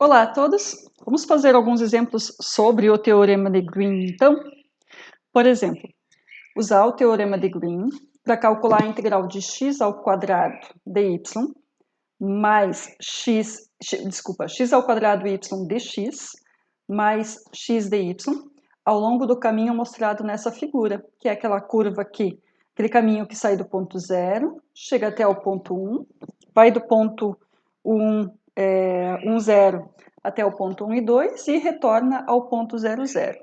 Olá a todos! Vamos fazer alguns exemplos sobre o Teorema de Green, então? Por exemplo, usar o Teorema de Green para calcular a integral de x ao quadrado dy mais x ao quadrado y dx mais x dy ao longo do caminho mostrado nessa figura, que é aquela curva aqui, aquele caminho que sai do ponto 0, chega até o ponto 1, vai do ponto 1, 0 até o ponto 1 e 2 e retorna ao ponto 0, 0.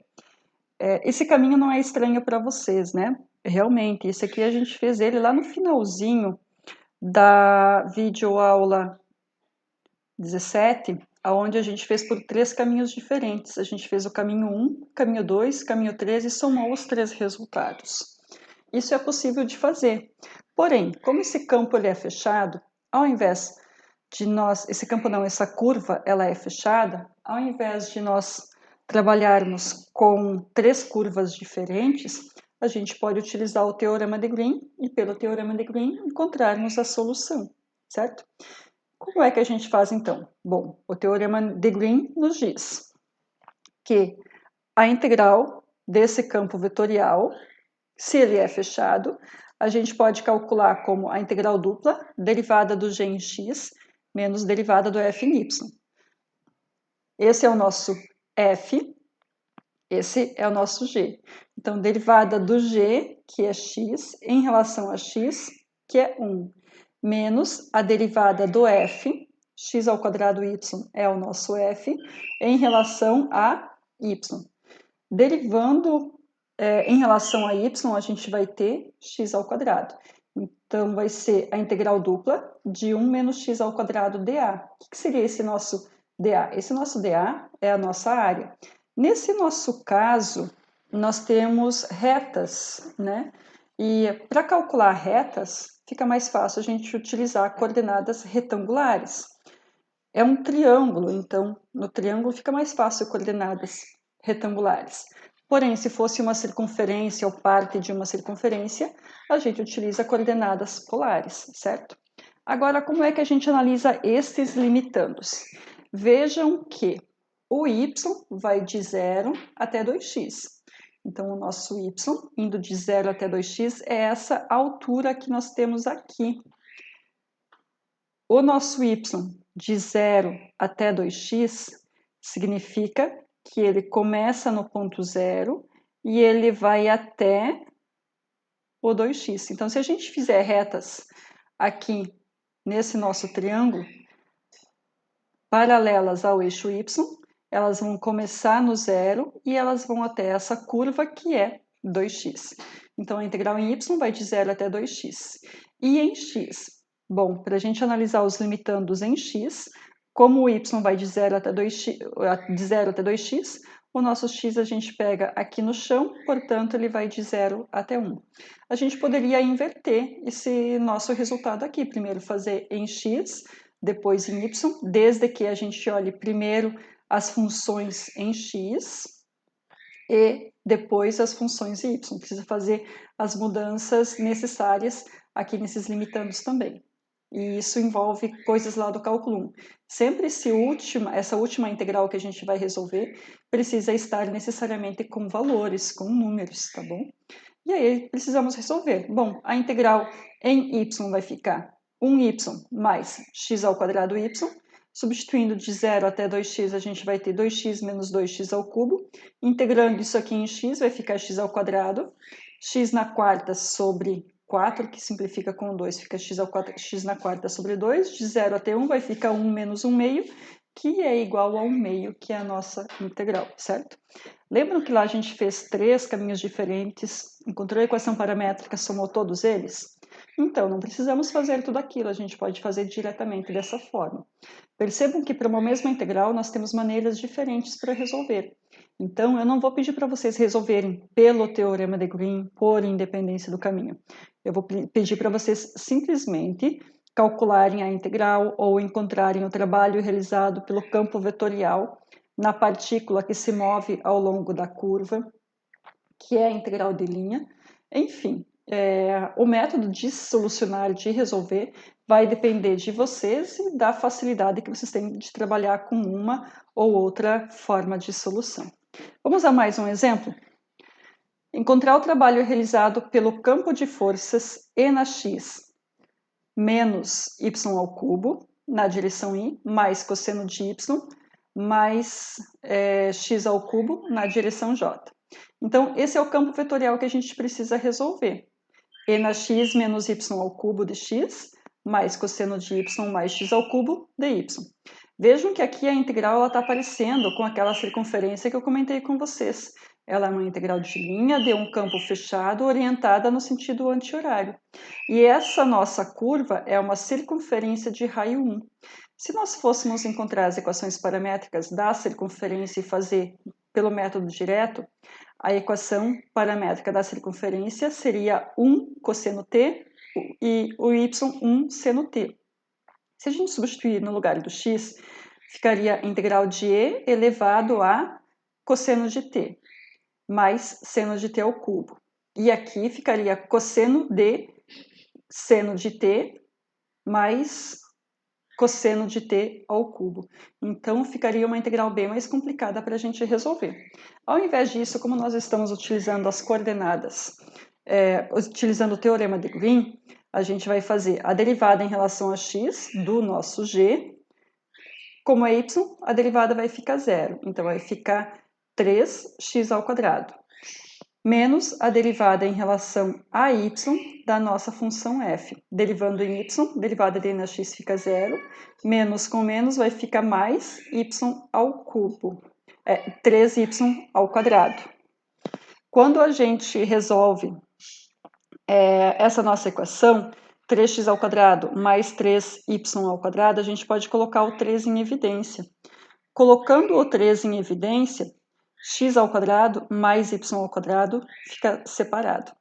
Esse caminho não é estranho para vocês, né? Realmente, esse aqui a gente fez ele lá no finalzinho da videoaula 17, onde a gente fez por 3 caminhos diferentes. A gente fez o caminho 1, caminho 2, caminho 3 e somou os 3 resultados. Isso é possível de fazer. Porém, como esse campo ele é fechado, ao invés de nós, essa curva, ela é fechada, ao invés de nós trabalharmos com 3 curvas diferentes, a gente pode utilizar o Teorema de Green e pelo Teorema de Green encontrarmos a solução, certo? Como é que a gente faz então? Bom, o Teorema de Green nos diz que a integral desse campo vetorial, se ele é fechado, a gente pode calcular como a integral dupla, derivada do g em x, menos derivada do f em y. Esse é o nosso f, esse é o nosso g. Então, derivada do g, que é x, em relação a x, que é 1, menos a derivada do f, x ao quadrado y é o nosso f, em relação a y. Derivando em relação a y, a gente vai ter x ao quadrado. Então, vai ser a integral dupla de 1 menos x ao quadrado dA. O que seria esse nosso dA? Esse nosso dA é a nossa área. Nesse nosso caso, nós temos retas, né? E para calcular retas, fica mais fácil a gente utilizar coordenadas retangulares. É um triângulo, então no triângulo fica mais fácil coordenadas retangulares. Porém, se fosse uma circunferência ou parte de uma circunferência, a gente utiliza coordenadas polares, certo? Agora, como é que a gente analisa estes limitandos? Vejam que o y vai de 0 até 2x. Então, o nosso y, indo de 0 até 2x, é essa altura que nós temos aqui. O nosso y de 0 até 2x significa que ele começa no ponto 0 e ele vai até o 2x. Então, se a gente fizer retas aqui nesse nosso triângulo, paralelas ao eixo y, elas vão começar no 0 e elas vão até essa curva que é 2x. Então, a integral em y vai de 0 até 2x. E em x? Bom, para a gente analisar os limitandos em x, como o y vai de 0 até 2x, o nosso x a gente pega aqui no chão, portanto, ele vai de 0 até 1. A gente poderia inverter esse nosso resultado aqui. Primeiro fazer em x, depois em y, desde que a gente olhe primeiro as funções em x e depois as funções em y. Precisa fazer as mudanças necessárias aqui nesses limitandos também. E isso envolve coisas lá do cálculo 1. Sempre essa última integral que a gente vai resolver precisa estar necessariamente com valores, com números, tá bom? E aí precisamos resolver. Bom, a integral em y vai ficar 1y mais x ao quadrado y. Substituindo de 0 até 2x, a gente vai ter 2x menos 2x ao cubo. Integrando isso aqui em x, vai ficar x ao quadrado. X na quarta sobre 4, que simplifica com 2, fica x na quarta sobre 2. De 0 até 1 vai ficar 1 menos 1 meio, que é igual a 1 meio, que é a nossa integral, certo? Lembram que lá a gente fez 3 caminhos diferentes, encontrou a equação paramétrica, somou todos eles? Então, não precisamos fazer tudo aquilo, a gente pode fazer diretamente dessa forma. Percebam que para uma mesma integral nós temos maneiras diferentes para resolver. Então, eu não vou pedir para vocês resolverem pelo Teorema de Green por independência do caminho. Eu vou pedir para vocês simplesmente calcularem a integral ou encontrarem o trabalho realizado pelo campo vetorial na partícula que se move ao longo da curva, que é a integral de linha. Enfim, o método de solucionar, de resolver, vai depender de vocês e da facilidade que vocês têm de trabalhar com uma ou outra forma de solução. Vamos a mais um exemplo? Encontrar o trabalho realizado pelo campo de forças E na x menos y ao cubo, na direção y, mais cosseno de y, mais x ao cubo, na direção j. Então, esse é o campo vetorial que a gente precisa resolver. E na x menos y ao cubo de x, mais cosseno de y mais x ao cubo de y. Vejam que aqui a integral está aparecendo com aquela circunferência que eu comentei com vocês. Ela é uma integral de linha de um campo fechado orientada no sentido anti-horário. E essa nossa curva é uma circunferência de raio 1. Se nós fôssemos encontrar as equações paramétricas da circunferência e fazer pelo método direto, a equação paramétrica da circunferência seria 1 cosseno t e o y 1 seno t. Se a gente substituir no lugar do x, ficaria a integral de e elevado a cosseno de t, mais seno de t ao cubo. E aqui ficaria cosseno de seno de t mais cosseno de t ao cubo. Então, ficaria uma integral bem mais complicada para a gente resolver. Ao invés disso, como nós estamos utilizando as coordenadas, utilizando o teorema de Green, a gente vai fazer a derivada em relação a x do nosso g. Como é y, a derivada vai ficar zero. Então, vai ficar 3x ao quadrado. Menos a derivada em relação a y da nossa função f. Derivando em y, derivada de na x fica zero. Menos com menos vai ficar mais y ao cubo. 3y ao quadrado. Quando a gente resolve essa nossa equação, 3x ao quadrado mais 3y ao quadrado, a gente pode colocar o 3 em evidência. Colocando o 3 em evidência, x ao quadrado mais y ao quadrado fica separado.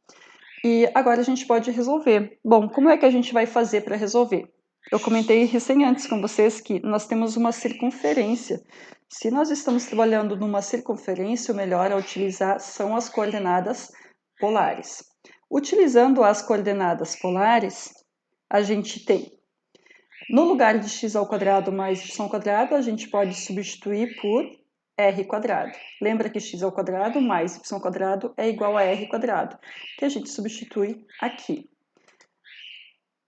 E agora a gente pode resolver. Bom, como é que a gente vai fazer para resolver? Eu comentei recém antes com vocês que nós temos uma circunferência. Se nós estamos trabalhando numa circunferência, o melhor a utilizar são as coordenadas polares. Utilizando as coordenadas polares, a gente tem, no lugar de x ao quadrado mais y ao quadrado, a gente pode substituir por r quadrado. Lembra que x ao quadrado mais y ao quadrado é igual a r quadrado, que a gente substitui aqui.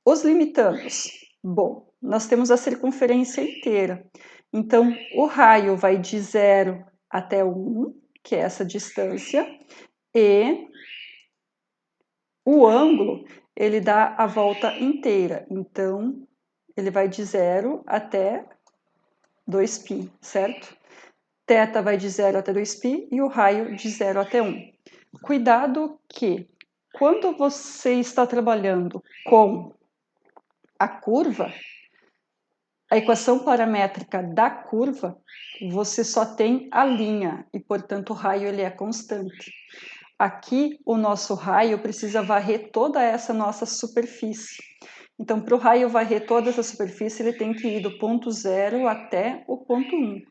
Os limitandos. Bom, nós temos a circunferência inteira. Então, o raio vai de 0 até 1, que é essa distância, e o ângulo, ele dá a volta inteira. Então, ele vai de 0 até 2π, certo? Θ vai de 0 até 2π e o raio de 0 até 1. Cuidado que, quando você está trabalhando com a curva, a equação paramétrica da curva, você só tem a linha e, portanto, o raio ele é constante. Aqui, o nosso raio precisa varrer toda essa nossa superfície. Então, para o raio varrer toda essa superfície, ele tem que ir do ponto 0 até o ponto 1.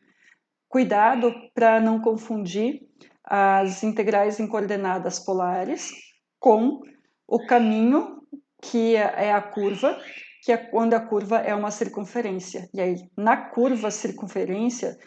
Cuidado para não confundir as integrais em coordenadas polares com o caminho que é a curva, que é quando a curva é uma circunferência. E aí, na curva circunferência,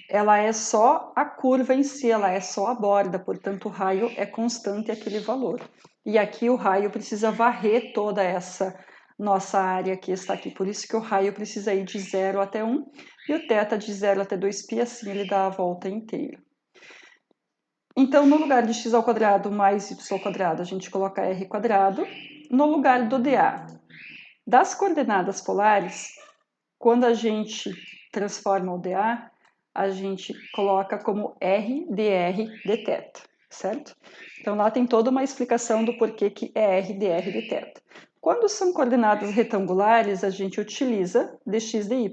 ela é só a curva em si, ela é só a borda, portanto o raio é constante aquele valor. E aqui o raio precisa varrer toda essa nossa área que está aqui, por isso que o raio precisa ir de 0 até 1, e o θ de 0 até 2π, assim ele dá a volta inteira. Então, no lugar de x ao quadrado mais y ao quadrado, a gente coloca r quadrado. No lugar do dA, das coordenadas polares, quando a gente transforma o dA, a gente coloca como r dr dθ, certo? Então, lá tem toda uma explicação do porquê que é r dr dθ. Quando são coordenadas retangulares, a gente utiliza dx dy,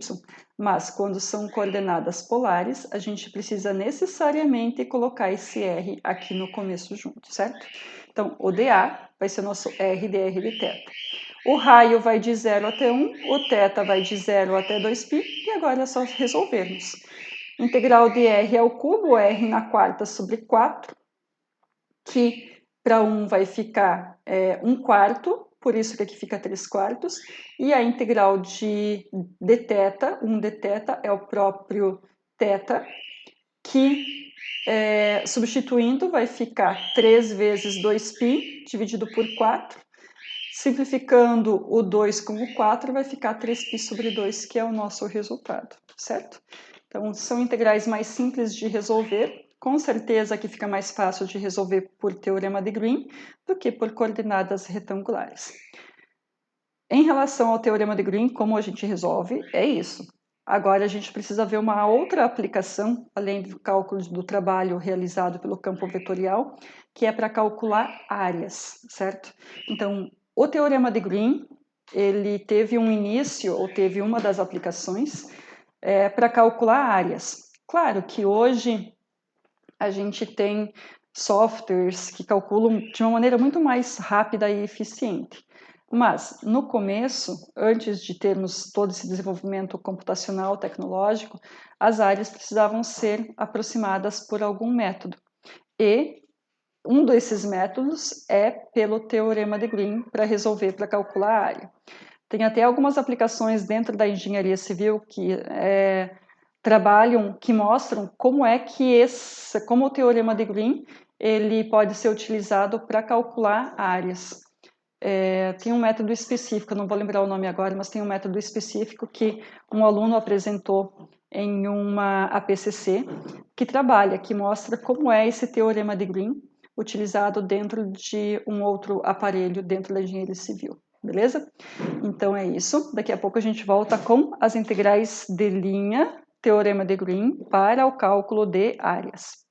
mas quando são coordenadas polares, a gente precisa necessariamente colocar esse r aqui no começo junto, certo? Então, o dA vai ser nosso r dr dθ. O raio vai de 0 até 1, o θ vai de 0 até 2π, e agora é só resolvermos. Integral de r ao cubo, r na quarta sobre 4, que para 1 vai ficar 1 quarto, por isso que aqui fica 3/4, e a integral de dθ, 1 dθ é o próprio θ, que substituindo vai ficar 3 vezes 2π dividido por 4, simplificando o 2 com o 4 vai ficar 3π sobre 2, que é o nosso resultado, certo? Então, são integrais mais simples de resolver. Com certeza que fica mais fácil de resolver por teorema de Green do que por coordenadas retangulares. Em relação ao teorema de Green, como a gente resolve, é isso. Agora a gente precisa ver uma outra aplicação, além do cálculo do trabalho realizado pelo campo vetorial, que é para calcular áreas, certo? Então, o teorema de Green, ele teve um início, ou teve uma das aplicações, para calcular áreas. Claro que hoje a gente tem softwares que calculam de uma maneira muito mais rápida e eficiente. Mas, no começo, antes de termos todo esse desenvolvimento computacional, tecnológico, as áreas precisavam ser aproximadas por algum método. E um desses métodos é pelo teorema de Green para resolver, para calcular a área. Tem até algumas aplicações dentro da engenharia civil que trabalham, que mostram como é que como o teorema de Green ele pode ser utilizado para calcular áreas. Tem um método específico, não vou lembrar o nome agora, mas tem um método específico que um aluno apresentou em uma APCC que trabalha, que mostra como é esse teorema de Green utilizado dentro de um outro aparelho dentro da engenharia civil, beleza? Então é isso, daqui a pouco a gente volta com as integrais de linha, teorema de Green, para o cálculo de áreas.